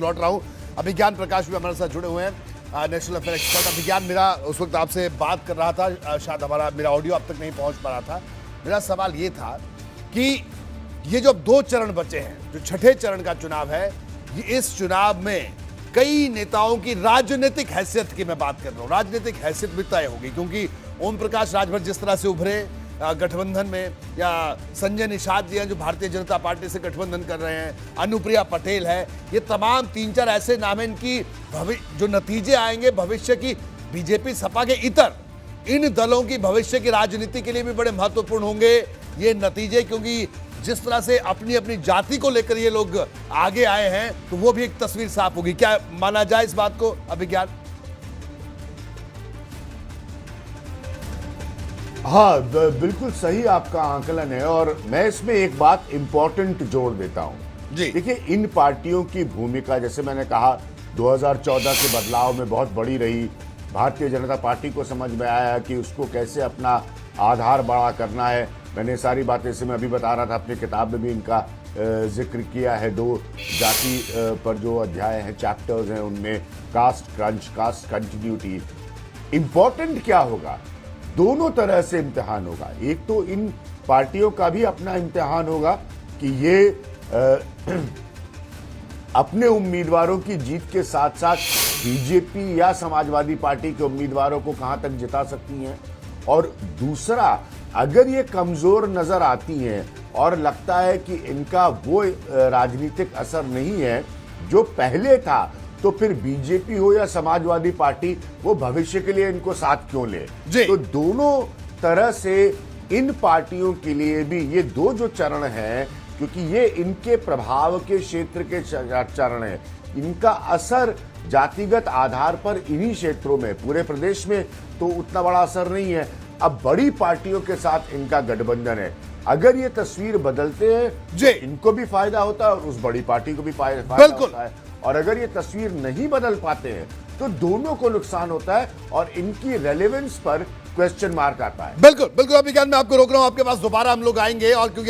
लौट रहा हूं। अभिज्ञान प्रकाश भी हमारे साथ जुड़े हुए हैं, नेशनल अफेयर एक्सपर्ट। अभिज्ञान, मेरा उस वक्त आपसे बात कर रहा था, शायद मेरा ऑडियो अब तक नहीं पहुंच पा रहा था। मेरा सवाल ये था कि ये जो अब 2 चरण बचे हैं, जो छठे चरण का चुनाव है, ये इस चुनाव में कई नेताओं की राजनीतिक हैसियत की मैं बात कर रहा हूं, राजनीतिक हैसियत भी तय होगी, क्योंकि ओम प्रकाश राजभर जिस तरह से उभरे गठबंधन में, या संजय निषाद जी हैं जो भारतीय जनता पार्टी से गठबंधन कर रहे हैं, अनुप्रिया पटेल है, ये तमाम 3-4 ऐसे नाम हैं, इनकी जो नतीजे आएंगे भविष्य की बीजेपी सपा के इतर इन दलों की भविष्य की राजनीति के लिए भी बड़े महत्वपूर्ण होंगे ये नतीजे, क्योंकि जिस तरह से अपनी अपनी जाति को लेकर ये लोग आगे आए हैं, तो वो भी एक तस्वीर साफ होगी। क्या माना जाए इस बात को अभिज्ञान? हाँ, बिल्कुल सही आपका आकलन है, और मैं इसमें एक बात इंपॉर्टेंट जोड़ देता हूं जी। देखिए, इन पार्टियों की भूमिका, जैसे मैंने कहा, 2014 के बदलाव में बहुत बड़ी रही। भारतीय जनता पार्टी को समझ में आया कि उसको कैसे अपना आधार बड़ा करना है। मैंने सारी बातें से मैं अभी बता रहा था, अपनी किताब में भी इनका जिक्र किया है। 2 जाति पर जो अध्याय हैं, चैप्टर्स हैं, उनमें cost crunch, cost continuity. Important क्या होगा, दोनों तरह से इम्तिहान होगा। एक तो इन पार्टियों का भी अपना इम्तिहान होगा कि ये अपने उम्मीदवारों की जीत के साथ साथ बीजेपी या समाजवादी पार्टी के उम्मीदवारों को कहां तक जिता सकती हैं, और दूसरा, अगर ये कमजोर नजर आती हैं और लगता है कि इनका वो राजनीतिक असर नहीं है जो पहले था, तो फिर बीजेपी हो या समाजवादी पार्टी, वो भविष्य के लिए इनको साथ क्यों ले। तो दोनों तरह से इन पार्टियों के लिए भी ये 2 जो चरण हैं, क्योंकि ये इनके प्रभाव के क्षेत्र के चरण हैं, इनका असर जातिगत आधार पर इन्हीं क्षेत्रों में, पूरे प्रदेश में तो उतना बड़ा असर नहीं है। अब बड़ी पार्टियों के साथ इनका गठबंधन है, अगर ये तस्वीर बदलते हैं तो इनको भी फायदा होता है और उस बड़ी पार्टी को भी फायदा होता है, और अगर ये तस्वीर नहीं बदल पाते हैं तो दोनों को नुकसान होता है और इनकी रेलेवेंस पर क्वेश्चन मार्क आता है। बिल्कुल बिल्कुल। अभिज्ञान, मैं आपको रोक रहा हूं, आपके पास दोबारा हम लोग आएंगे, और क्योंकि